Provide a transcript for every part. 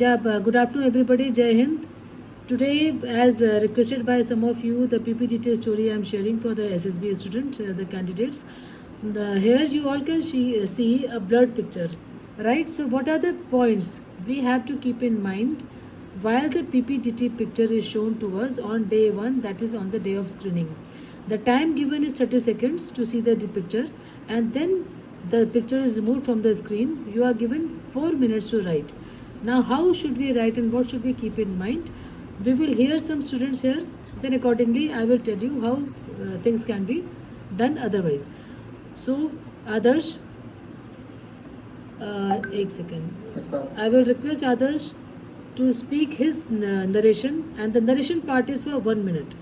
Yeah, good afternoon, everybody. Jai Hind. Today, as requested by some of you, the PPDT story I am sharing for the SSB student, the candidates. Here you all can see a blurred picture, right? So, what are the points we have to keep in mind while the PPDT picture is shown to us on day 1, that is on the day of screening? The time given is 30 seconds to see the picture, and then the picture is removed from the screen. You are given 4 minutes to write. Now, how should we write and what should we keep in mind? We will hear some students here, then accordingly I will tell you how things can be done otherwise. So, Adarsh, एक second. Yes, ma'am. I will request Adarsh to speak his narration, and the narration part is for 1 minute.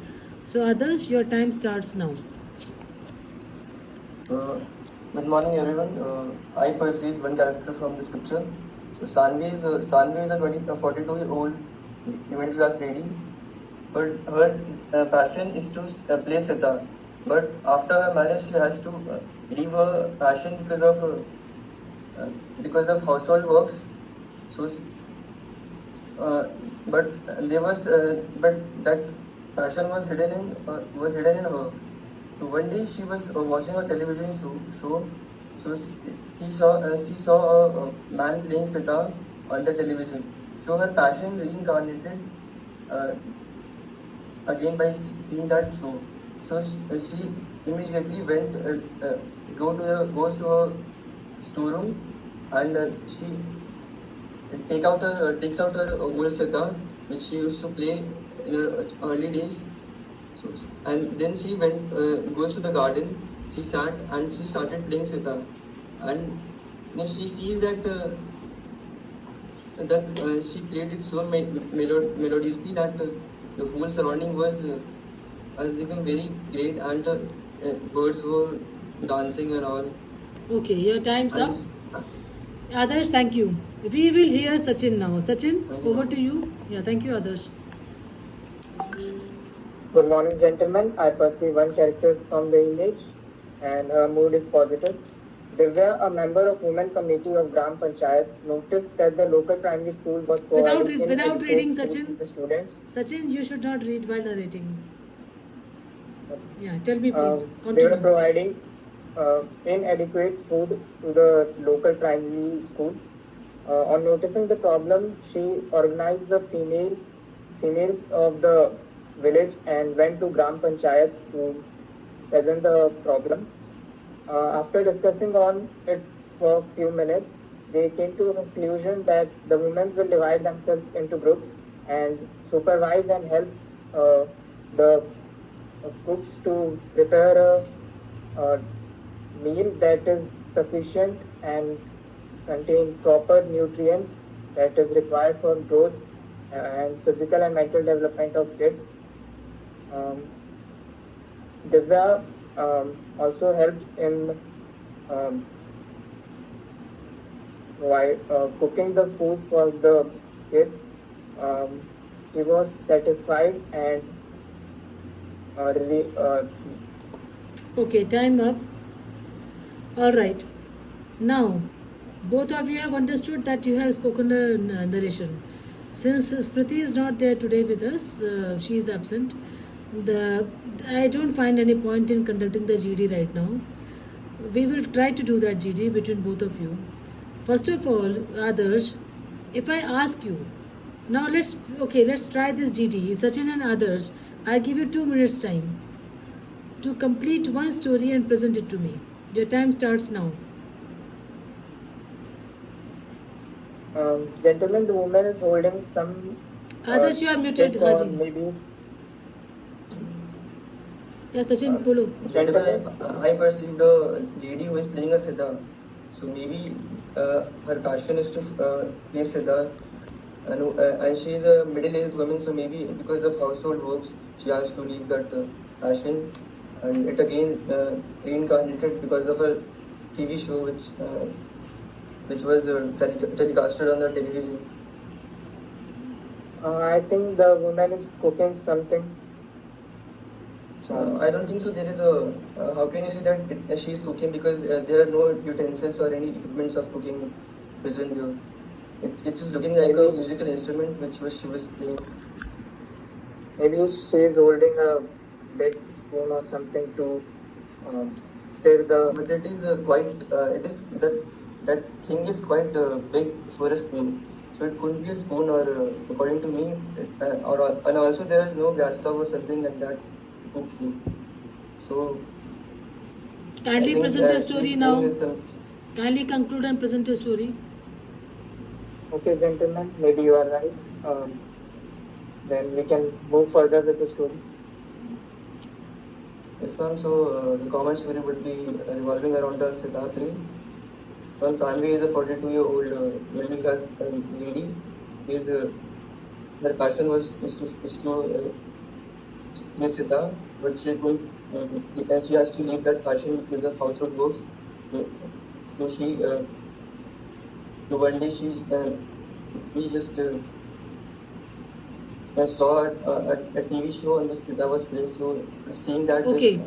So, Adarsh, your time starts now. Good morning, everyone. I perceived one character from this picture. So Sanvi is a 42-year-old middle class lady, but her passion is to play sitar. But after her marriage, she has to leave her passion because of household works. So, but that passion was hidden in her. So one day she was watching a television show. So she saw a man playing sitar on the television. So her passion reincarnated again by seeing that show. So she immediately goes to her storeroom, and she takes out her old sitar which she used to play in her early days. So, and then she goes to the garden. She sat and she started playing sitar, and then she sees that she played it so melodiously that the whole surrounding has become very great, and birds were dancing and all. Okay, your time's up. And Adarsh, thank you. We will hear Sachin now. Sachin, over to you. Yeah, thank you, Adarsh. Good morning, gentlemen. I perceive one character from the image, and her mood is positive. Divya, a member of Women Committee of Gram Panchayat, noticed that the local primary school was providing Without reading, Sachin. to the students. Sachin, you should not read while narrating. Yeah, tell me please. They were Continue. providing inadequate food to the local primary school. On noticing the problem, she organized the females of the village and went to Gram Panchayat to present the problem. After discussing on it for a few minutes, they came to a conclusion that the women will divide themselves into groups and supervise and help the cooks to prepare a meal that is sufficient and contain proper nutrients that is required for growth and physical and mental development of kids. Divya also helped in cooking the food for the kids. She was satisfied and Okay, time up. All right. Now, both of you have understood that you have spoken a narration. Since Smriti is not there today with us, she is absent. I don't find any point in conducting the GD right now. We will try to do that GD between both of you. First of all, Adarsh, if I ask you, now let's try this GD. Sachin and Adarsh, I give you 2 minutes time to complete one story and present it to me. Your time starts now. Gentlemen, the woman is holding some. Adarsh, you are muted, stick or Haji. maybe. Yeah, Sachin, Polo. I perceived a lady who is playing a sitar. So maybe her passion is to play sitar, and she is a middle-aged woman. So maybe because of household works, she has to leave that passion, and it again reincarnated because of a TV show which was telecasted on the television. I think the woman is cooking something. I don't think so. There is a. How can you say that she is cooking because there are no utensils or any equipments of cooking present here? It's just looking like a musical instrument which she was playing. Maybe she is holding a big spoon or something to stir the. But it is quite. It is that thing is quite big for a spoon. So it couldn't be a spoon, or according to me, and also there is no gas stove or something like that to cook food. So I Kindly think present a she's story playing now. herself. Kindly conclude and present a story. Okay, gentlemen, maybe you are right. Then we can move further with the story. Yes, ma'am. So the common story would be revolving around the Siddharth tree. Once Anvi is a 42-year-old middle class lady. His her passion was is to play sitar, but she couldn't. And she has to leave that passion because of household works. So she so one day we just I saw a TV show on this sitar was playing. So seeing that. Okay.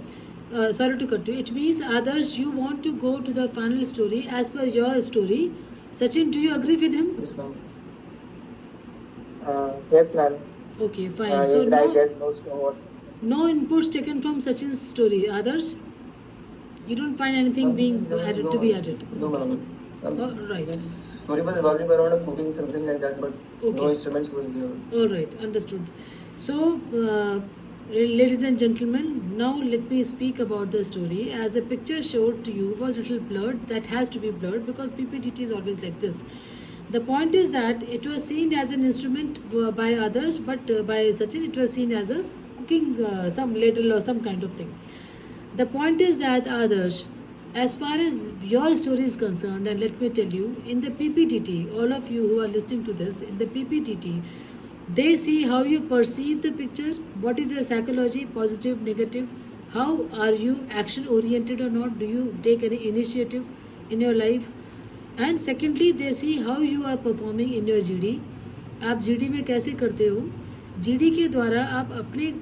Sorry to cut you. It means others you want to go to the final story as per your story. Sachin, do you agree with him? Yes, ma'am. Yes, ma'am. Okay, fine. So He's right. no, There's no store. no inputs taken from Sachin's story. Others, you don't find anything being added to be added. No, ma'am. All right. This story was revolving around a cooking, something like that, but Okay. no instruments were there. All right, understood. So, ladies and gentlemen, now let me speak about the story. As a picture showed to you was little blurred. That has to be blurred because PPTT is always like this. The point is that it was seen as an instrument by others, but by Sachin it was seen as a cooking some ladle or some kind of thing. The point is that others, as far as your story is concerned, and let me tell you, in the PPTT, all of you who are listening to this, in the PPTT, they see how you perceive the picture, what is your psychology, positive, negative, how are you action oriented or not, do you take any initiative in your life, and secondly they see how you are performing in your GD. आप GD में कैसे करते हो, GD के द्वारा आप अपने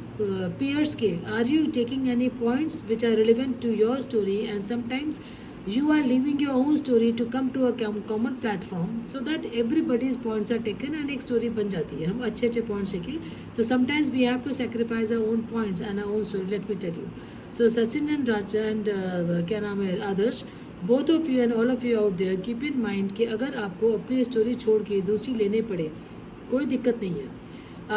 peers के are you taking any points which are relevant to your story, and sometimes you are leaving your own story to come to a common platform so that everybody's points are taken and एक story बन जाती है. हम अच्छे अच्छे points लेके, तो sometimes we have to sacrifice our own points and our own story. Let me tell you. So Sachin and Raja and क्या नाम है Adarsh, both of you and all of you out there, keep in mind कि अगर आपको अपनी story छोड़ के दूसरी लेने पड़े, कोई दिक्कत नहीं है.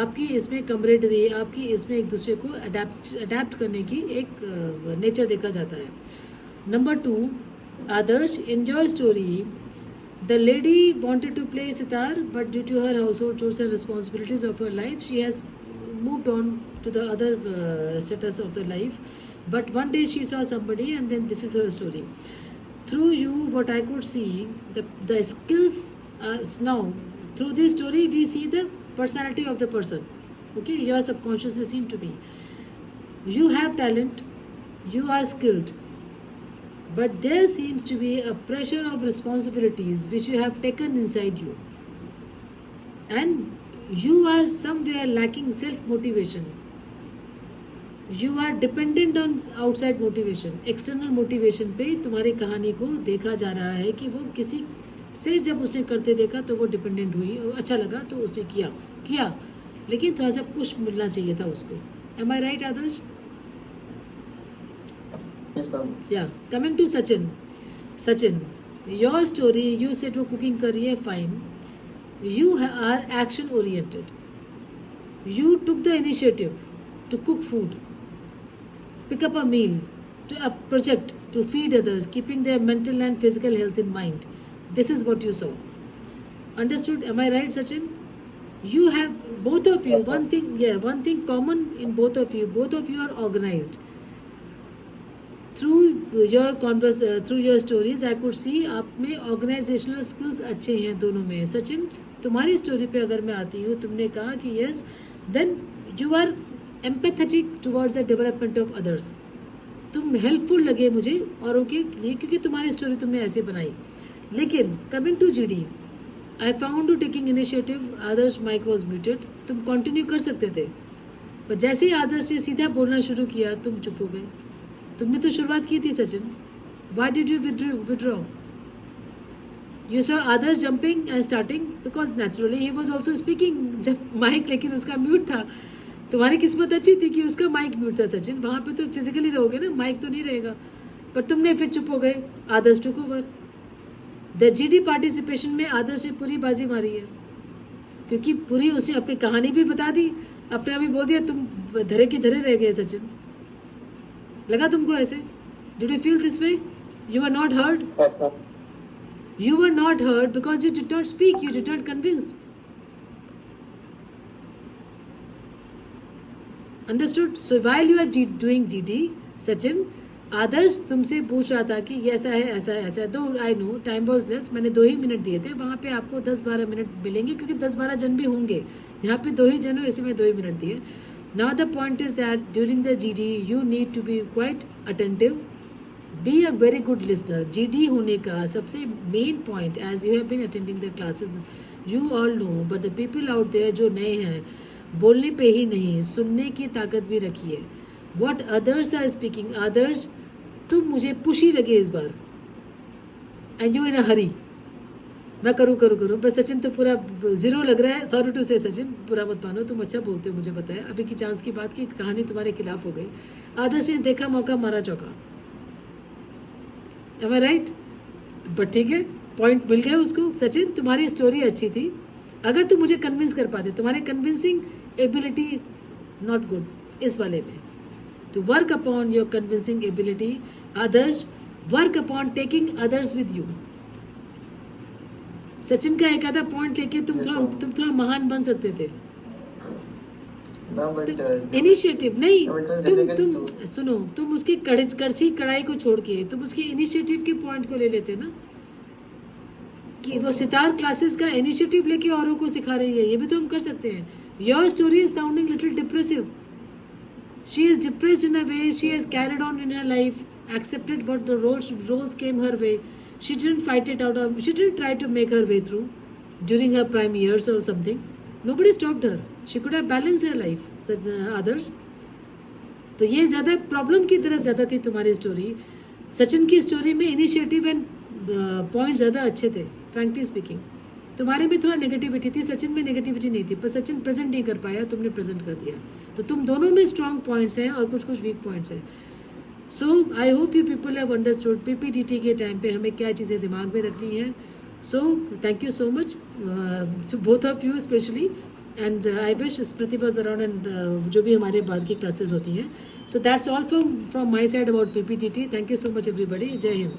आपकी इसमें कमरेडरी, आपकी इसमें एक दूसरे को अडेप्ट करने की एक नेचर देखा जाता है. Number 2, Adarsh, in your story, the lady wanted to play sitar, but due to her household chores and responsibilities of her life, she has moved on to the other status of the life. But one day she saw somebody, and then this is her story. Through you, what I could see, the skills now, through this story, we see the personality of the person. Okay, your subconscious is seen to be. You have talent, you are skilled. But there seems to be a pressure of responsibilities which you have taken inside you. And you are somewhere lacking self-motivation. You are dependent on outside motivation. External motivation पे तुम्हारी कहानी को देखा जा रहा है कि वो किसी से जब उसने करते देखा तो वो डिपेंडेंट हुई, अच्छा लगा तो उसने किया, लेकिन थोड़ा सा पुश मिलना चाहिए था उसको. Am I right, Adarsh? Yes, ma'am. Yeah, coming to Sachin, your story, you said वो cooking कर रही है, fine. You are action oriented. You took the initiative to cook food, pick up a meal, to a project to feed others, keeping their mental and physical health in mind. This is what you saw. Understood? Am I right, Sachin? You have both of you one thing common in both of you. Both of you are organized. Through your stories I could see आप में organisational skills अच्छे हैं दोनों में. सचिन, तुम्हारी story पे अगर मैं आती हूँ, तुमने कहा कि yes, then you are empathetic towards the development of others. तुम हेल्पफुल लगे मुझे औरों के लिए क्योंकि तुम्हारी स्टोरी तुमने ऐसे बनाई. लेकिन coming to GD, I found you taking initiative. Adarsh mic was muted. तुम कंटिन्यू कर सकते थे, पर जैसे ही आदर्श ने सीधा बोलना शुरू किया तुम चुप हो गए. तुमने तो शुरुआत की थी Sachin. Why did you withdraw? You saw others jumping and starting because naturally he was also speaking. जब माइक लेकिन उसका म्यूट था. तुम्हारी किस्मत अच्छी थी कि उसका माइक म्यूट था सचिन. वहाँ पे तो फिजिकली रहोगे ना, माइक तो नहीं रहेगा. पर तुमने फिर चुप हो गए. Adarsh took over. The GD participation में आदर्श ने पूरी बाजी मारी है, क्योंकि पूरी उसने अपनी कहानी भी बता दी, अपने आप ही बोल दिया. तुम धरे की धरे रह गए सचिन. लगा तुमको ऐसे? Did you feel this way? You were not heard. Yes, sir. You were not heard because you did not speak, you did not convince. Understood? So while you are doing DD, Sachin, आदर्श तुमसे पूछ रहा था कि ये ऐसा है, ऐसा है, ऐसा है. दो I know time was less, मैंने 2 ही मिनट दिए थे. वहाँ पे आपको 10-12 मिनट मिलेंगे क्योंकि 10-12 जन भी होंगे. यहाँ पे 2 ही जन हो, इसलिए मैं 2 ही मिनट दिए. Now the point is that during the GD you need to be quite attentive. Be a very good listener. GD होने का सबसे main point, as you have been attending the classes, you all know, but the people out there जो नए हैं, बोलने पे ही नहीं, सुनने की ताकत भी रखिए. What others are speaking, others, तुम मुझे पुशी लगे इस बार, and you in a hurry. मैं करूँ. बस सचिन तो पूरा 0 लग रहा है. सॉरी टू से सचिन, पूरा मत मानो, तुम अच्छा बोलते हो, मुझे पता है. अभी की चांस की बात की कहानी तुम्हारे खिलाफ हो गई. आदर्श ने देखा मौका, मारा चौका. Am I right? बट ठीक है, पॉइंट मिल गया उसको. सचिन तुम्हारी स्टोरी अच्छी थी. अगर तुम मुझे कन्विंस कर पाते, तुम्हारे कन्विंसिंग एबिलिटी नॉट गुड इस वाले में. तो work upon your convincing ability. Others, work upon taking others with you. Sachin का एक आधा पॉइंट लेके तुम थोड़ा महान बन सकते थे. No, but इनिशिएटिव नहीं, No, it was तुम difficult to- सुनो, तुम उसकी कड़छी कढ़ाई को छोड़ के तुम उसकी इनिशिएटिव के पॉइंट को ले लेते ना, कि वो सितार क्लासेस का इनिशिएटिव लेके औरों को सिखा रही है. ये भी तो हम कर सकते हैं. Your story is sounding little depressive. She is depressed in a way. She has carried on in her life, accepted what the roles came her way. She didn't fight it out. She didn't try to make her way through during her prime years or something. Nobody stopped her. She could have balanced her life. Such others. तो ये ज़्यादा problem की तरफ ज़्यादा थी तुम्हारी story. Sachin की story में इनिशिएटिव एंड पॉइंट ज़्यादा अच्छे थे. फ्रैंकली स्पीकिंग, तुम्हारे में थोड़ा नेगेटिविटी थी, सचिन में नेगेटिविटी नहीं थी. पर सचिन प्रेजेंट नहीं कर पाया, तुमने प्रेजेंट कर दिया. तो तुम दोनों में स्ट्रॉन्ग पॉइंट्स हैं और कुछ वीक पॉइंट्स हैं. So I hope you people have understood PPDT के टाइम पे हमें क्या चीज़ें दिमाग में रखनी है. So thank you so much to both of you specially. And I wish Smriti was around and जो भी हमारे बाद की क्लासेस होती हैं. So that's all from my side about PPDT. Thank you so much everybody. जय हिंद.